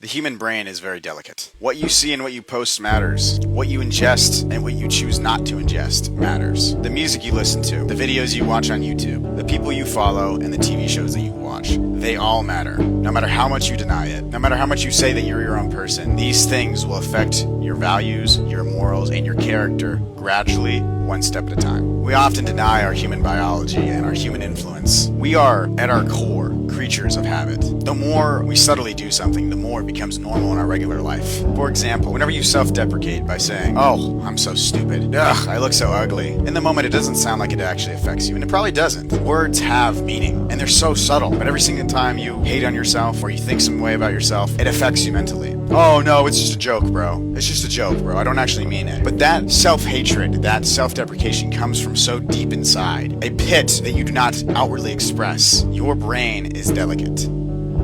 The human brain is very delicate. What you see and what you post matters. What you ingest and what you choose not to ingest matters. The music you listen to, the videos you watch on YouTube, the people you follow, and the TV shows that you watch, they all matter. No matter how much you deny it, no matter how much you say that you're your own person, these things will affect your values, your morals, and your character gradually, one step at a time. We often deny our human biology and our human influence. We are, at our core, creatures of habit. The more we subtly do something, the more it becomes normal in our regular life. For example, whenever you self-deprecate by saying, "Oh, I'm so stupid. Ugh, I look so ugly." In the moment, it doesn't sound like it actually affects you, and it probably doesn't. Words have meaning, and they're so subtle, but every single time you hate on yourself or you think some way about yourself, it affects you mentally. "Oh no, it's just a joke, bro. It's just a joke, bro. I don't actually mean it." But that self-hatred, that self-deprecation comes from so deep inside, a pit that you do not outwardly express. Your brain is delicate.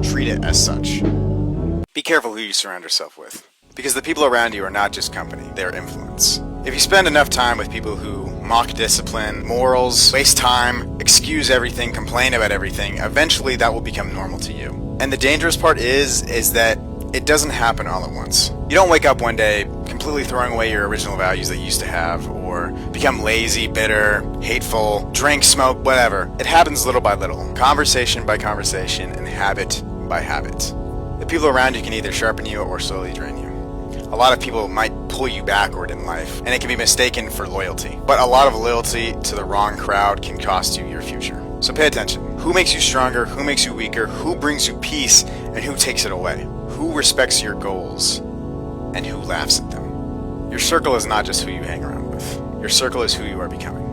Treat it as such. Be careful who you surround yourself with, because the people around you are not just company, they're influence. If you spend enough time with people who mock discipline, morals, waste time, excuse everything, complain about everything, eventually that will become normal to you. And the dangerous part is that it doesn't happen all at once. You don't wake up one day completely throwing away your original values that you used to have, or become lazy, bitter, hateful, drink, smoke, whatever. It happens little by little, conversation by conversation, and habit by habit. The people around you can either sharpen you or slowly drain you. A lot of people might pull you backward in life, and it can be mistaken for loyalty. But a lot of loyalty to the wrong crowd can cost you your future. So pay attention. Who makes you stronger? Who makes you weaker? Who brings you peace? And who takes it away? Who respects your goals? And who laughs at them? Your circle is not just who you hang around with. Your circle is who you are becoming.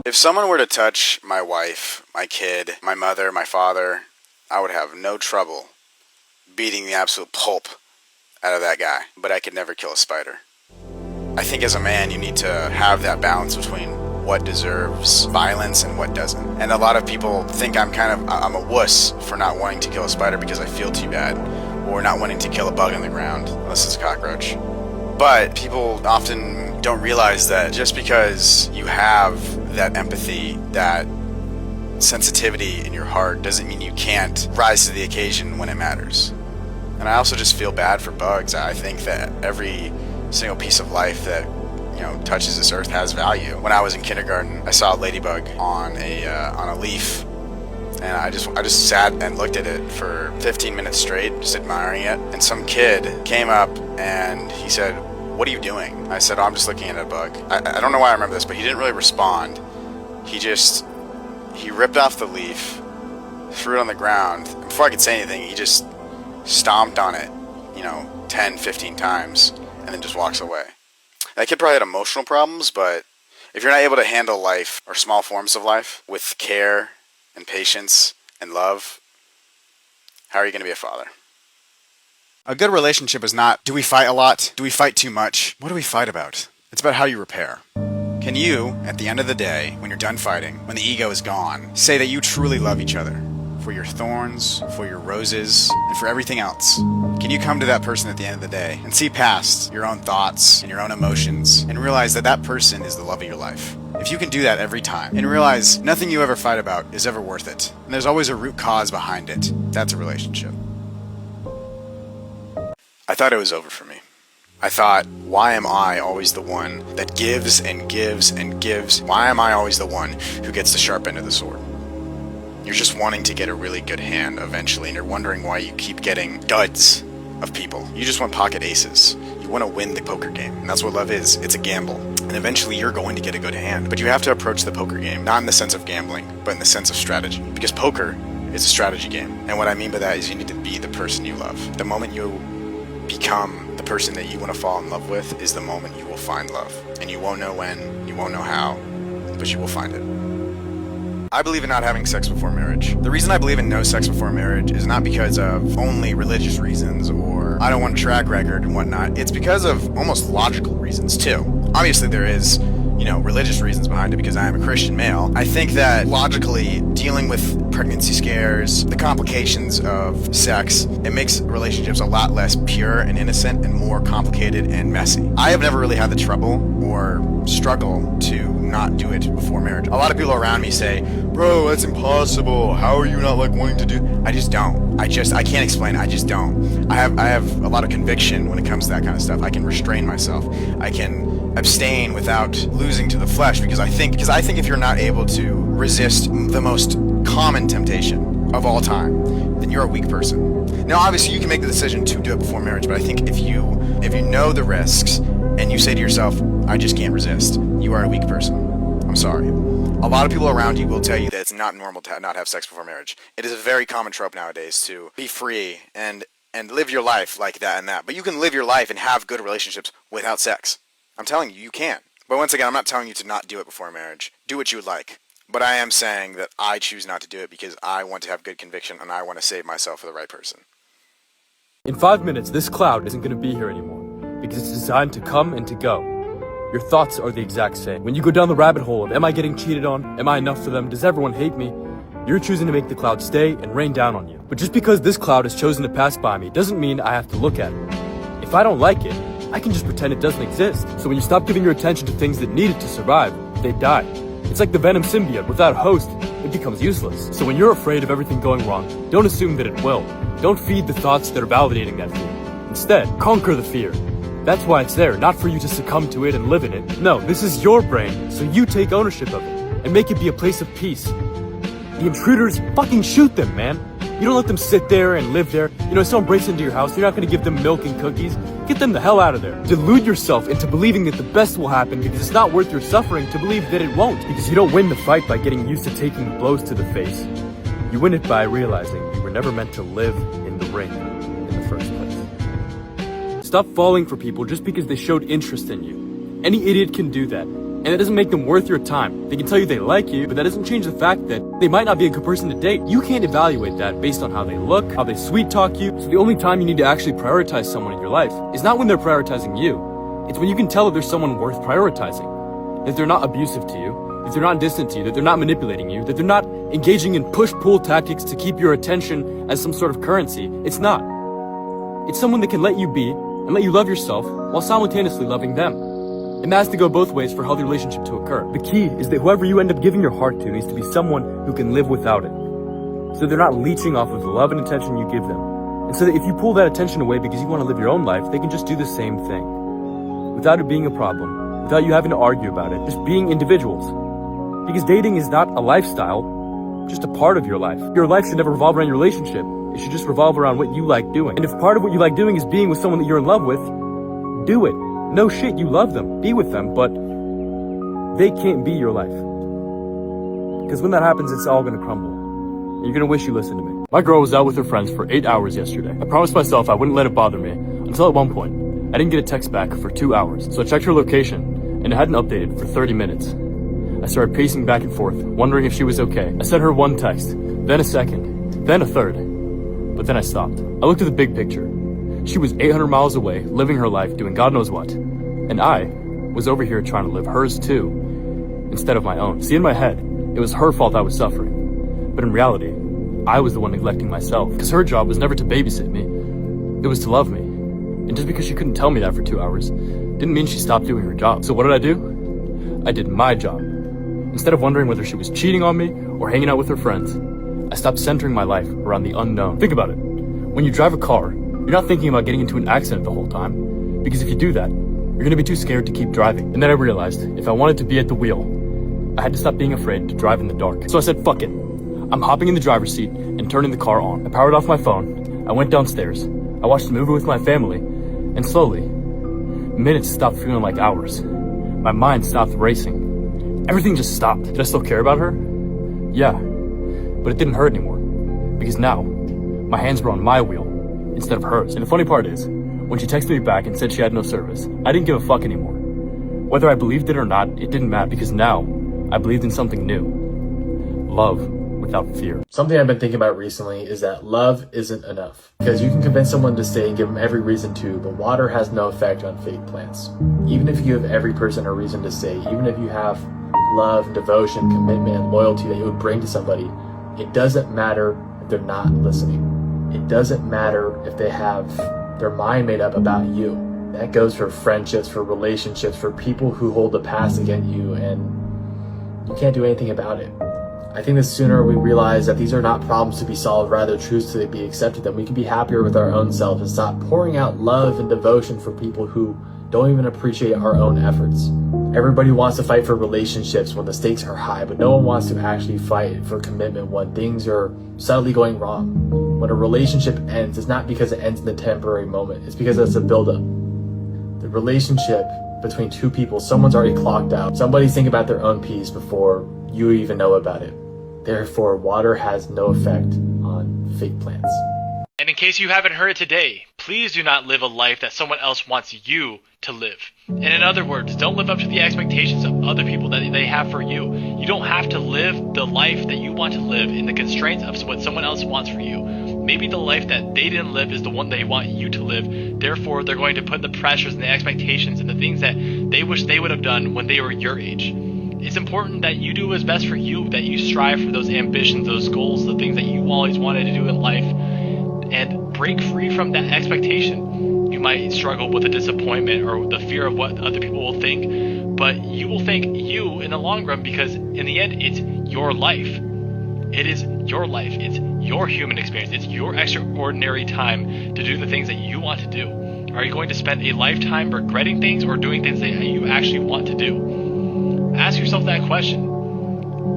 If someone were to touch my wife, my kid, my mother, my father, I would have no trouble beating the absolute pulp out of that guy, but I could never kill a spider. I think as a man, you need to have that balance between what deserves violence and what doesn't. And a lot of people think I'm a wuss for not wanting to kill a spider because I feel too bad, or not wanting to kill a bug on the ground, unless it's a cockroach. But people often don't realize that just because you have that empathy, that sensitivity in your heart, doesn't mean you can't rise to the occasion when it matters. And I also just feel bad for bugs. I think that every single piece of life that touches this earth has value. When I was in kindergarten, I saw a ladybug on a leaf, and I just sat and looked at it for 15 minutes straight, just admiring it. And some kid came up and he said, "What are you doing?" I said, "Oh, I'm just looking at a bug." I don't know why I remember this, but he didn't really respond. He ripped off the leaf, threw it on the ground, and before I could say anything, he just stomped on it, 10, 15 times, and then just walks away. That kid probably had emotional problems, but if you're not able to handle life, or small forms of life, with care and patience and love, how are you going to be a father? A good relationship is not, do we fight a lot? Do we fight too much? What do we fight about? It's about how you repair. Can you, at the end of the day, when you're done fighting, when the ego is gone, say that you truly love each other? For your thorns, for your roses, and for everything else. Can you come to that person at the end of the day and see past your own thoughts and your own emotions and realize that that person is the love of your life? If you can do that every time and realize nothing you ever fight about is ever worth it, and there's always a root cause behind it, that's a relationship. I thought it was over for me. I thought, why am I always the one that gives and gives and gives? Why am I always the one who gets the sharp end of the sword? You're just wanting to get a really good hand eventually, and you're wondering why you keep getting duds of people. You just want pocket aces. You want to win the poker game, and that's what love is. It's a gamble, and eventually you're going to get a good hand. But you have to approach the poker game, not in the sense of gambling, but in the sense of strategy, because poker is a strategy game. And what I mean by that is you need to be the person you love. The moment you become the person that you want to fall in love with is the moment you will find love. And you won't know when, you won't know how, but you will find it. I believe in not having sex before marriage. The reason I believe in no sex before marriage is not because of only religious reasons or I don't want a track record and whatnot. It's because of almost logical reasons too. Obviously there is religious reasons behind it because I am a Christian male. I think that logically, dealing with pregnancy scares, the complications of sex, it makes relationships a lot less pure and innocent and more complicated and messy. I have never really had the trouble or struggle to not do it before marriage. A lot of people around me say, bro, that's impossible. How are you not wanting to do? I just don't. I can't explain it. I just don't. I have a lot of conviction when it comes to that kind of stuff. I can restrain myself. I can abstain without losing to the flesh because I think if you're not able to resist the most common temptation of all time, then you're a weak person. Now, obviously, you can make the decision to do it before marriage, but I think if you know the risks and you say to yourself, I just can't resist, you are a weak person. I'm sorry. A lot of people around you will tell you that it's not normal to not have sex before marriage. It is a very common trope nowadays to be free and live your life like that and that. But you can live your life and have good relationships without sex. I'm telling you, you can. But once again, I'm not telling you to not do it before marriage. Do what you would like. But I am saying that I choose not to do it because I want to have good conviction and I want to save myself for the right person. In 5 minutes, this cloud isn't going to be here anymore because it's designed to come and to go. Your thoughts are the exact same. When you go down the rabbit hole of, am I getting cheated on? Am I enough for them? Does everyone hate me? You're choosing to make the cloud stay and rain down on you. But just because this cloud has chosen to pass by me doesn't mean I have to look at it. If I don't like it, I can just pretend it doesn't exist. So when you stop giving your attention to things that need it to survive, they die. It's like the Venom symbiote. Without a host, it becomes useless. So when you're afraid of everything going wrong, don't assume that it will. Don't feed the thoughts that are validating that fear. Instead, conquer the fear. That's why it's there, not for you to succumb to it and live in it. No, this is your brain, so you take ownership of it and make it be a place of peace. The intruders, fucking shoot them, man. You don't let them sit there and live there. If someone breaks into your house, you're not gonna give them milk and cookies. Get them the hell out of there. Delude yourself into believing that the best will happen because it's not worth your suffering to believe that it won't. Because you don't win the fight by getting used to taking blows to the face. You win it by realizing you were never meant to live in the ring in the first place. Stop falling for people just because they showed interest in you. Any idiot can do that. And that doesn't make them worth your time. They can tell you they like you, but that doesn't change the fact that they might not be a good person to date. You can't evaluate that based on how they look, how they sweet talk you. So the only time you need to actually prioritize someone in your life is not when they're prioritizing you. It's when you can tell that there's someone worth prioritizing. That they're not abusive to you, that they're not distant to you, that they're not manipulating you, that they're not engaging in push-pull tactics to keep your attention as some sort of currency. It's not. It's someone that can let you be and let you love yourself while simultaneously loving them. And that has to go both ways for a healthy relationship to occur. The key is that whoever you end up giving your heart to needs to be someone who can live without it. So they're not leeching off of the love and attention you give them. And so that if you pull that attention away because you want to live your own life, they can just do the same thing. Without it being a problem, without you having to argue about it, just being individuals. Because dating is not a lifestyle, just a part of your life. Your life should never revolve around your relationship. It should just revolve around what you like doing. And if part of what you like doing is being with someone that you're in love with, do it. No shit, you love them, be with them, but they can't be your life. Because when that happens, it's all gonna crumble. And you're gonna wish you listened to me. My girl was out with her friends for 8 hours yesterday. I promised myself I wouldn't let it bother me, until at one point, I didn't get a text back for 2 hours. So I checked her location, and it hadn't updated for 30 minutes. I started pacing back and forth, wondering if she was okay. I sent her one text, then a second, then a third. But then I stopped. I looked at the big picture. She was 800 miles away, living her life, doing God knows what. And I was over here trying to live hers too, instead of my own. See, in my head, it was her fault I was suffering. But in reality, I was the one neglecting myself. Because her job was never to babysit me. It was to love me. And just because she couldn't tell me that for 2 hours, didn't mean she stopped doing her job. So what did I do? I did my job. Instead of wondering whether she was cheating on me or hanging out with her friends, I stopped centering my life around the unknown. Think about it. When you drive a car, you're not thinking about getting into an accident the whole time. Because if you do that, you're gonna be too scared to keep driving. And then I realized, if I wanted to be at the wheel, I had to stop being afraid to drive in the dark. So I said, fuck it. I'm hopping in the driver's seat and turning the car on. I powered off my phone, I went downstairs, I watched a movie with my family, and slowly, minutes stopped feeling like hours. My mind stopped racing. Everything just stopped. Did I still care about her? Yeah, but it didn't hurt anymore. Because now, my hands were on my wheel instead of hers. And the funny part is, when she texted me back and said she had no service, I didn't give a fuck anymore. Whether I believed it or not, it didn't matter because now I believed in something new. Love would without fear. Something I've been thinking about recently is that love isn't enough. Because you can convince someone to stay and give them every reason to, but water has no effect on fake plants. Even if you give every person a reason to stay, even if you have love, devotion, commitment, and loyalty that you would bring to somebody, it doesn't matter if they're not listening. It doesn't matter if they have their mind made up about you. That goes for friendships, for relationships, for people who hold the past against you, and you can't do anything about it. I think the sooner we realize that these are not problems to be solved, rather truths to be accepted, then we can be happier with our own selves and stop pouring out love and devotion for people who don't even appreciate our own efforts. Everybody wants to fight for relationships when the stakes are high, but no one wants to actually fight for commitment when things are subtly going wrong. When a relationship ends, it's not because it ends in the temporary moment, it's because it's a buildup. The relationship between two people, someone's already clocked out. Somebody's thinking about their own peace before you even know about it. Therefore, water has no effect on fake plants. And in case you haven't heard it today, please do not live a life that someone else wants you to live. And in other words, don't live up to the expectations of other people that they have for you. You don't have to live the life that you want to live in the constraints of what someone else wants for you. Maybe the life that they didn't live is the one they want you to live. Therefore, they're going to put the pressures and the expectations and the things that they wish they would have done when they were your age. It's important that you do what's best for you, that you strive for those ambitions, those goals, the things that you always wanted to do in life, and break free from that expectation. You might struggle with the disappointment or the fear of what other people will think, but you will thank you in the long run, because in the end, it's your life. It is your life. It's your human experience. It's your extraordinary time to do the things that you want to do. Are you going to spend a lifetime regretting things or doing things that you actually want to do? Ask yourself that question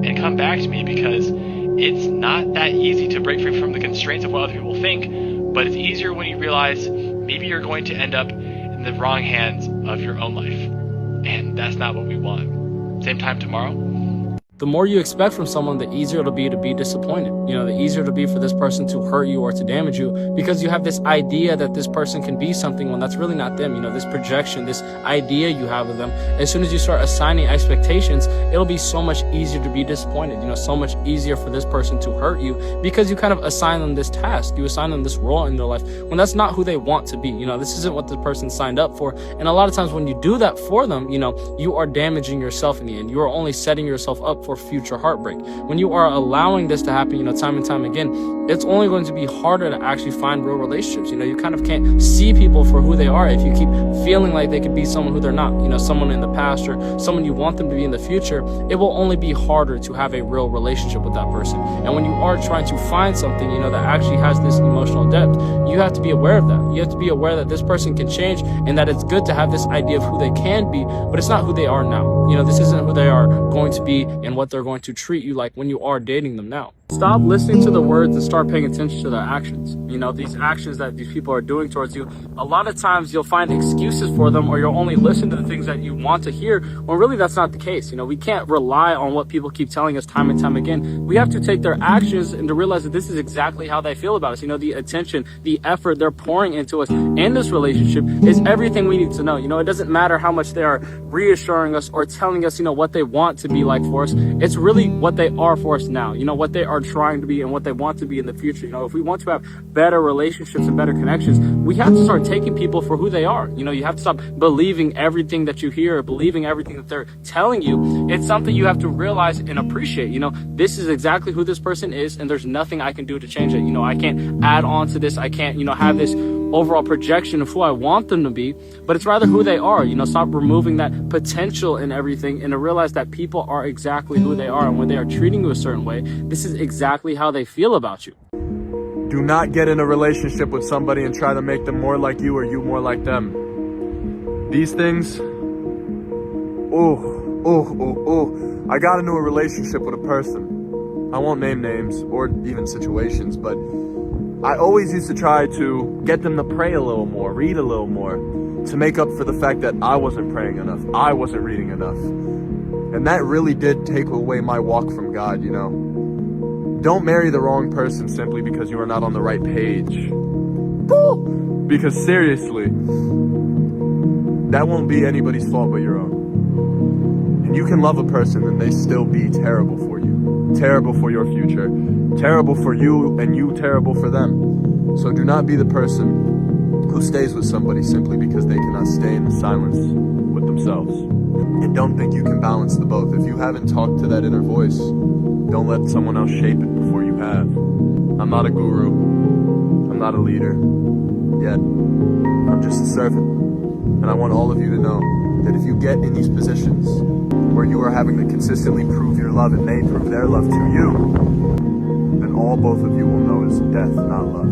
and come back to me, because it's not that easy to break free from the constraints of what other people think, but it's easier when you realize maybe you're going to end up in the wrong hands of your own life. And that's not what we want. Same time tomorrow. The more you expect from someone, the easier it'll be to be disappointed. The easier it'll be for this person to hurt you or to damage you, because you have this idea that this person can be something when that's really not them. This projection, this idea you have of them. As soon as you start assigning expectations, it'll be so much easier to be disappointed. So much easier for this person to hurt you, because you kind of assign them this task. You assign them this role in their life when that's not who they want to be. This isn't what the person signed up for. And a lot of times when you do that for them, you are damaging yourself in the end. You are only setting yourself up for future heartbreak. When you are allowing this to happen, time and time again, it's only going to be harder to actually find real relationships. You kind of can't see people for who they are if you keep feeling like they could be someone who they're not. Someone in the past or someone you want them to be in the future. It will only be harder to have a real relationship with that person. And when you are trying to find something, that actually has this emotional depth, you have to be aware of that. You have to be aware that this person can change, and that it's good to have this idea of who they can be, but it's not who they are now. This isn't who they are going to be and what they're going to treat you like when you are dating them now. Stop listening to the words and start paying attention to their actions. These actions that these people are doing towards you, a lot of times you'll find excuses for them, or you'll only listen to the things that you want to hear, when really that's not the case. We can't rely on what people keep telling us time and time again. We have to take their actions and to realize that this is exactly how they feel about us. The attention, the effort they're pouring into us in this relationship is everything we need to know. It doesn't matter how much they are reassuring us or telling us, what they want to be like for us. It's really what they are for us now. What they are trying to be and what they want to be in the future. If we want to have better relationships and better connections, we have to start taking people for who they are. You have to stop believing everything that you hear or believing everything that they're telling you. It's something you have to realize and appreciate. This is exactly who this person is, and there's nothing I can do to change it. I can't add on to this. I can't, have this overall projection of who I want them to be, but it's rather who they are. Stop removing that potential in everything and to realize that people are exactly who they are, and when they are treating you a certain way, this is exactly how they feel about you. Do not get in a relationship with somebody and try to make them more like you or you more like them. These things, I got into a relationship with a person. I won't name names or even situations, but I always used to try to get them to pray a little more, read a little more, to make up for the fact that I wasn't praying enough, I wasn't reading enough. And that really did take away my walk from God, Don't marry the wrong person simply because you are not on the right page. Because seriously, that won't be anybody's fault but your own. And you can love a person and they still be terrible for you. terrible for your future, terrible for you, and you terrible for them. So do not be the person who stays with somebody simply because they cannot stay in the silence with themselves. And don't think you can balance the both. If you haven't talked to that inner voice, don't let someone else shape it before you have. I'm not a guru. I'm not a leader. Yet, I'm just a servant. And I want all of you to know that if you get in these positions where you are having to consistently prove your love and they prove their love to you, then all both of you will know is death, not love.